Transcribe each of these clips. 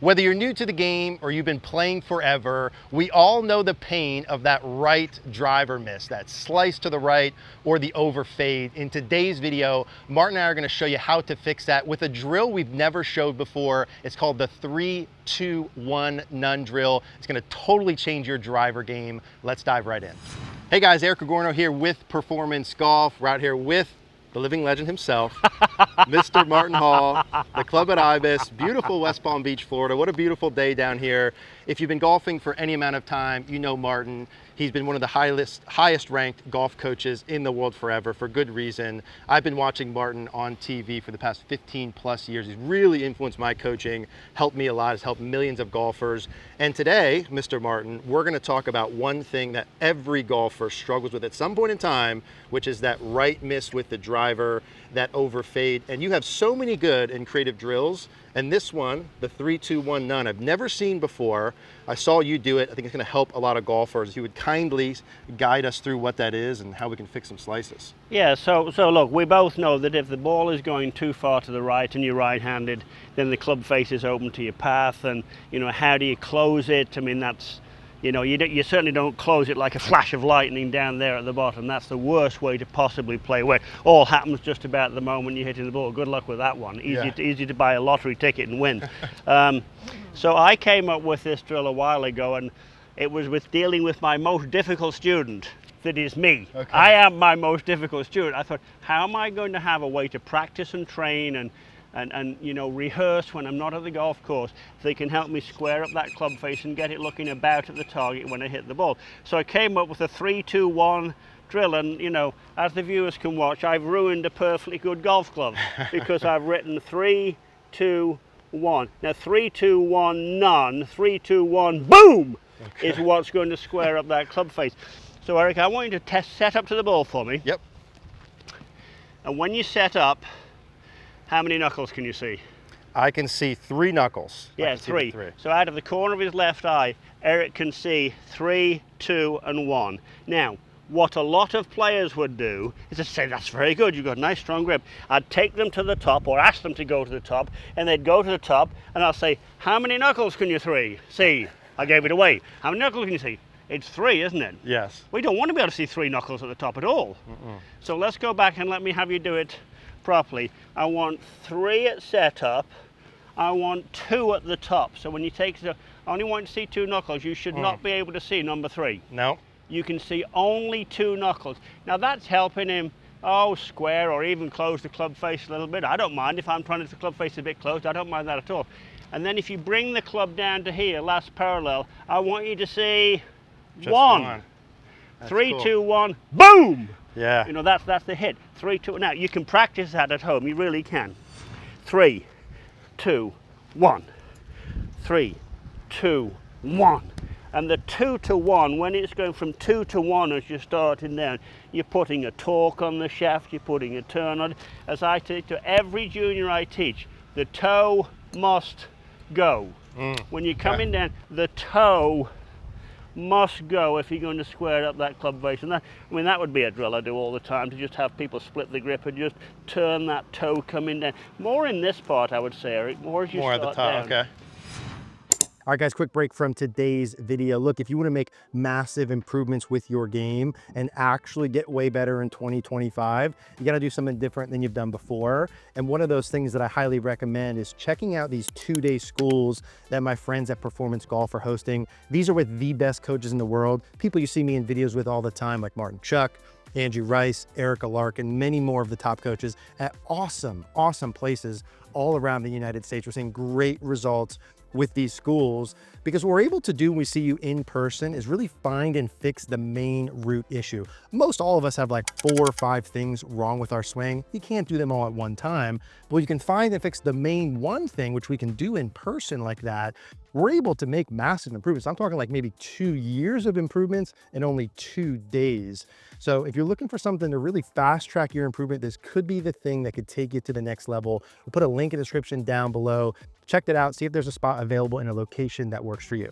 Whether you're new to the game or you've been playing forever, we all know the pain of that right driver miss, that slice to the right or the overfade. In today's video, Martin and I are going to show you how to fix that with a drill we've never showed before. It's called the 3-2-1 none drill. It's going to totally change your driver game. Let's dive right in. Hey guys, Eric Cogorno here with Performance Golf. We're out here with the living legend himself, Mr. Martin Hall, the club at Ibis, beautiful West Palm Beach, Florida. What a beautiful day down here. If you've been golfing for any amount of time, you know Martin. He's been one of the highest ranked golf coaches in the world forever, for good reason. I've been watching Martin on TV for the past 15 plus years. He's really influenced my coaching, helped me a lot, has helped millions of golfers. And today, Mr. Martin, we're gonna talk about one thing that every golfer struggles with at some point in time, which is that right miss with the driver, that overfade. And you have so many good and creative drills. And this one, the 3-2-1 none, I've never seen before. I saw you do it. I think it's gonna help a lot of golfers. You would kindly guide us through what that is and how we can fix some slices. Yeah, so look, we both know that if the ball is going too far to the right and you're right-handed, then the club face is open to your path. And, you know, how do you close it? I mean, that's, you know, you certainly don't close it like a flash of lightning down there at the bottom. That's the worst way to possibly play, where all happens just about the moment you're hitting the ball. Good luck with that one. Easy to buy a lottery ticket and win. So I came up with this drill a while ago, and it was with dealing with my most difficult student. That is me. Okay. I am my most difficult student. I thought, how am I going to have a way to practice and train and you know, rehearse when I'm not at the golf course, so they can help me square up that club face and get it looking about at the target when I hit the ball. So I came up with a 3-2-1 drill, and you know, as the viewers can watch, I've ruined a perfectly good golf club because I've written 3-2-1. Now 3-2-1 none, 3-2-1 boom, okay, is what's going to square up that club face. So Eric, I want you to set up to the ball for me. Yep. And when you set up, how many knuckles can you see? I can see 3 knuckles. Yeah, three. So out of the corner of his left eye, Eric can see 3, 2, and 1. Now, what a lot of players would do is to say, that's very good, you've got a nice strong grip. I'd take them to the top, or ask them to go to the top, and they'd go to the top, and I'll say, how many knuckles can you see? I gave it away. How many knuckles can you see? It's 3, isn't it? Yes. We don't want to be able to see 3 knuckles at the top at all. So let's go back and let me have you do it properly. I want 3 at setup. I want 2 at the top. So when you take the, I only want to see 2 knuckles. You should not be able to see number 3. No. You can see only 2 knuckles. Now that's helping him, square or even close the club face a little bit. I don't mind if I'm trying to get the club face a bit closed. I don't mind that at all. And then if you bring the club down to here, last parallel, I want you to see just 1. 3, cool. 2, 1, boom! Yeah. You know, that's the hit. 3, 2. Now you can practice that at home. You really can. 3, 2, 1. 3, 2, 1. And the 2 to 1, when it's going from 2 to 1 as you're starting down, you're putting a torque on the shaft, you're putting a turn on it. As I teach to every junior I teach, the toe must go. When you're coming down, the toe must go if you're going to square up that club face. And that, I mean, that would be a drill I do all the time, to just have people split the grip and just turn that toe coming down. More in this part, I would say, Eric, more as you start at the top, down. okay. All right, guys, quick break from today's video. Look, if you want to make massive improvements with your game and actually get way better in 2025, you got to do something different than you've done before. And one of those things that I highly recommend is checking out these 2-day schools that my friends at Performance Golf are hosting. These are with the best coaches in the world, people you see me in videos with all the time, like Martin Chuck, Angie Rice, Erica Larkin, many more of the top coaches at awesome places all around the United States. We're seeing great results with these schools because what we're able to do when we see you in person is really find and fix the main root issue. Most all of us have like 4 or 5 things wrong with our swing. You can't do them all at one time, but you can find and fix the main one thing, which we can do in person like that. We're able to make massive improvements. I'm talking like maybe 2 years of improvements in only 2 days. So if you're looking for something to really fast track your improvement, this could be the thing that could take you to the next level. We'll put a link in the description down below. Check it out, see if there's a spot available in a location that works for you.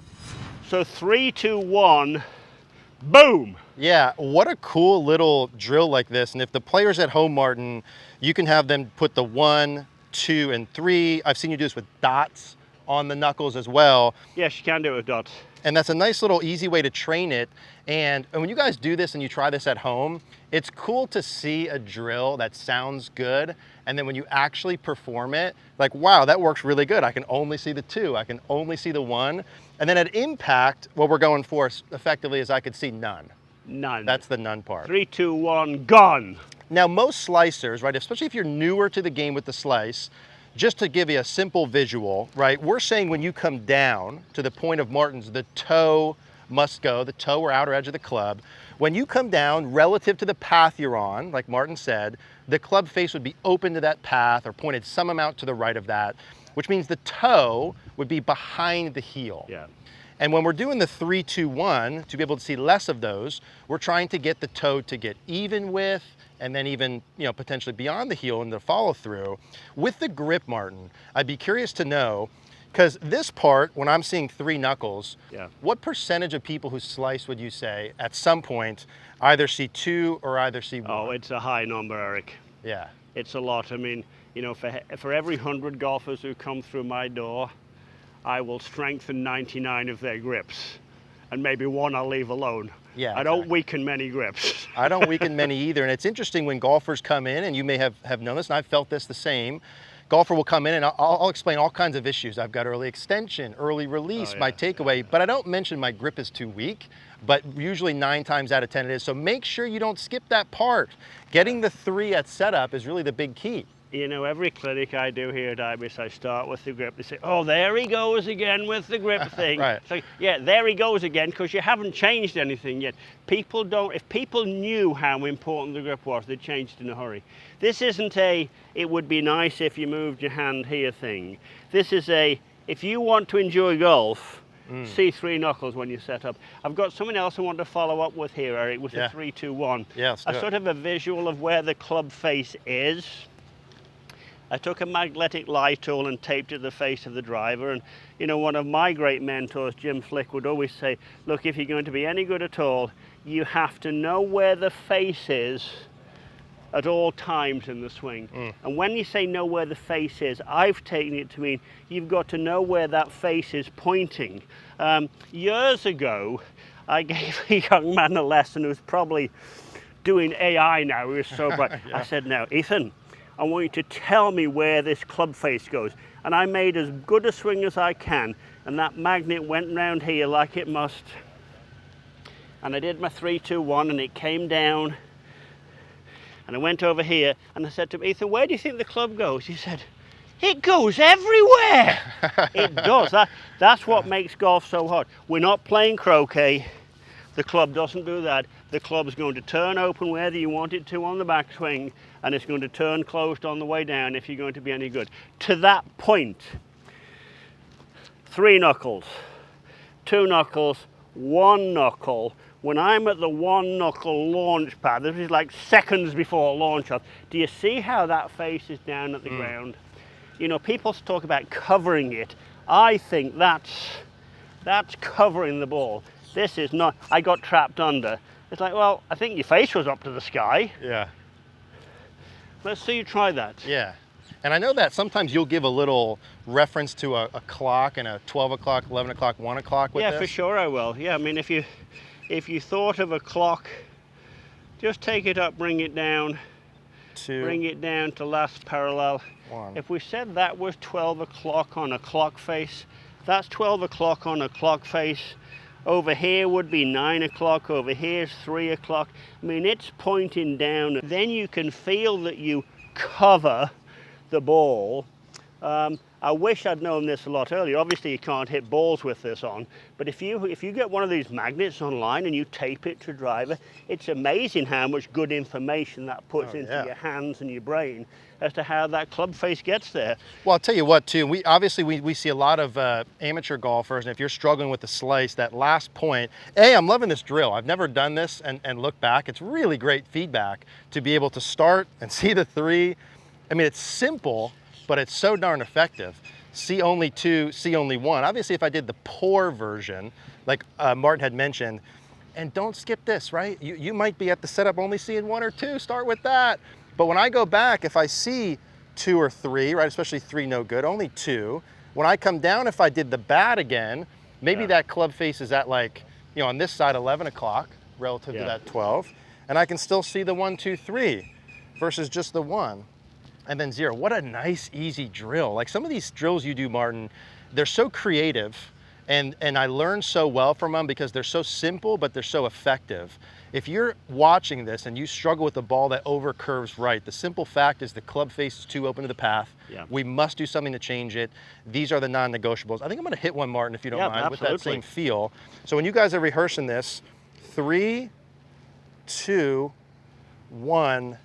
So 3, 2, 1, boom! Yeah, what a cool little drill like this. And if the players at home, Martin, you can have them put the 1, 2, and 3. I've seen you do this with dots on the knuckles as well. Yes, you can do it with dots. And that's a nice little easy way to train it. And when you guys do this and you try this at home, it's cool to see a drill that sounds good. And then when you actually perform it, like, wow, that works really good. I can only see the 2, I can only see the 1. And then at impact, what we're going for effectively is I could see none. None. That's the none part. 3, 2, 1, gone. Now, most slicers, right, especially if you're newer to the game with the slice, just to give you a simple visual, right, we're saying when you come down to the point of Martin's, the toe must go, the toe or outer edge of the club. When you come down relative to the path you're on, like Martin said, the club face would be open to that path or pointed some amount to the right of that, which means the toe would be behind the heel. Yeah. And when we're doing the 3, 2, 1, to be able to see less of those, we're trying to get the toe to get even with, and then even, you know, potentially beyond the heel in the follow through. With the grip, Martin, I'd be curious to know, because this part, when I'm seeing 3 knuckles, what percentage of people who slice would you say at some point either see 2 or either see 1? Oh, it's a high number, Eric. Yeah. It's a lot. I mean, you know, for every 100 golfers who come through my door, I will strengthen 99 of their grips, and maybe 1 I'll leave alone. Yeah, I don't weaken many grips. I don't weaken many either. And it's interesting when golfers come in, and you may have known this, and I've felt this the same. Golfer will come in and I'll explain all kinds of issues. I've got early extension, early release, my takeaway, but I don't mention my grip is too weak, but usually 9 times out of 10 it is. So make sure you don't skip that part. Getting the 3 at setup is really the big key. You know, every clinic I do here at Ibis, I start with the grip. They say, oh, there he goes again with the grip thing. Right. So, yeah, there he goes again, because you haven't changed anything yet. People don't, if people knew how important the grip was, they'd change it in a hurry. This isn't a, it would be nice if you moved your hand here thing. This is a, if you want to enjoy golf, see 3 knuckles when you set up. I've got something else I want to follow up with here, Eric, with the 3, 2, 1. Yeah, a sort of a visual of where the club face is. I took a magnetic light tool and taped it to the face of the driver, and you know, one of my great mentors, Jim Flick, would always say, look, if you're going to be any good at all, you have to know where the face is at all times in the swing. And when you say know where the face is, I've taken it to mean you've got to know where that face is pointing. Years ago, I gave a young man a lesson who's probably doing AI now, he was so bright. I said, now, Ethan, I want you to tell me where this club face goes. And I made as good a swing as I can, and that magnet went round here like it must. And I did my 3, 2, 1, and it came down. And I went over here, and I said to him, Ethan, where do you think the club goes? He said, it goes everywhere. It does. That's what makes golf so hard. We're not playing croquet. The club doesn't do that. The club's going to turn open whether you want it to on the backswing, and it's going to turn closed on the way down if you're going to be any good. To that point, 3 knuckles, 2 knuckles, 1 knuckle. When I'm at the 1 knuckle launch pad, this is like seconds before launch off, do you see how that face is down at the ground? You know, people talk about covering it. I think that's covering the ball. This is not, I got trapped under. It's like, well, I think your face was up to the sky. Yeah. Let's see you try that. Yeah. And I know that sometimes you'll give a little reference to a clock and a 12 o'clock, 11 o'clock, 1 o'clock with this. Yeah, for sure I will. Yeah, I mean, if you thought of a clock, just take it up, bring it down. 2. Bring it down to last parallel. 1. If we said that was 12 o'clock on a clock face, that's 12 o'clock on a clock face. Over here would be 9 o'clock, over here's 3 o'clock. I mean, it's pointing down. Then you can feel that you cover the ball. I wish I'd known this a lot earlier. Obviously you can't hit balls with this on, but if you get one of these magnets online and you tape it to a driver, it's amazing how much good information that puts into your hands and your brain as to how that club face gets there. Well, I'll tell you what too, we see a lot of amateur golfers, and if you're struggling with the slice, that last point, I'm loving this drill. I've never done this and look back. It's really great feedback to be able to start and see the 3. I mean, it's simple, but it's so darn effective. See only 2, see only 1. Obviously, if I did the poor version, like Martin had mentioned, and don't skip this, right? You might be at the setup only seeing 1 or 2, start with that. But when I go back, if I see 2 or 3, right, especially 3 no good, only 2, When I come down, if I did the bat again, maybe Yeah. that club face is at like, you know, on this side 11 o'clock relative to that 12, and I can still see the 1, 2, 3 versus just the 1 and then 0. What a nice, easy drill. Like some of these drills you do, Martin, they're so creative, and I learn so well from them because they're so simple, but they're so effective. If you're watching this and you struggle with a ball that over curves right, the simple fact is the club face is too open to the path. Yeah. We must do something to change it. These are the non-negotiables. I think I'm gonna hit one, Martin, if you don't mind, absolutely. with that same feel. So when you guys are rehearsing this, 3, 2, 1,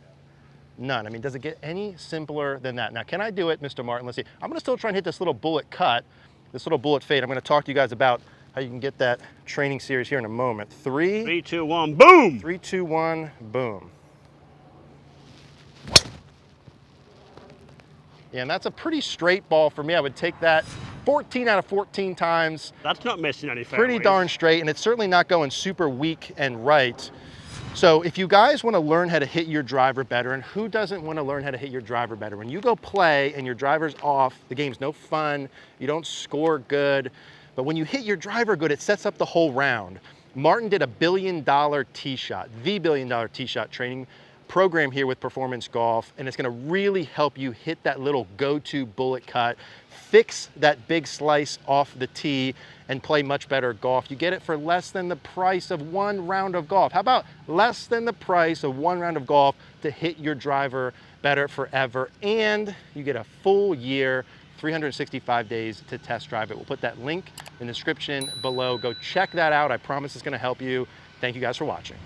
none. I mean, does it get any simpler than that? Now, can I do it, Mr. Martin? Let's see. I'm gonna still try and hit this little bullet cut, this little bullet fade. I'm gonna talk to you guys about how you can get that training series here in a moment. 3, 2, 1, boom! 3, 2, 1, boom. Yeah, and that's a pretty straight ball for me. I would take that 14 out of 14 times. That's not missing any fairways. Pretty darn straight, and it's certainly not going super weak and right. So if you guys want to learn how to hit your driver better, and who doesn't want to learn how to hit your driver better? When you go play and your driver's off, the game's no fun, you don't score good, but when you hit your driver good, it sets up the whole round. Martin did a $1 billion tee shot, the $1 billion tee shot training program here with Performance Golf, and it's gonna really help you hit that little go-to bullet cut, fix that big slice off the tee, and play much better golf. You get it for less than the price of 1 round of golf. How about less than the price of 1 round of golf to hit your driver better forever, and you get a full year, 365 days to test drive it. We'll put that link in the description below. Go check that out. I promise it's gonna help you. Thank you guys for watching.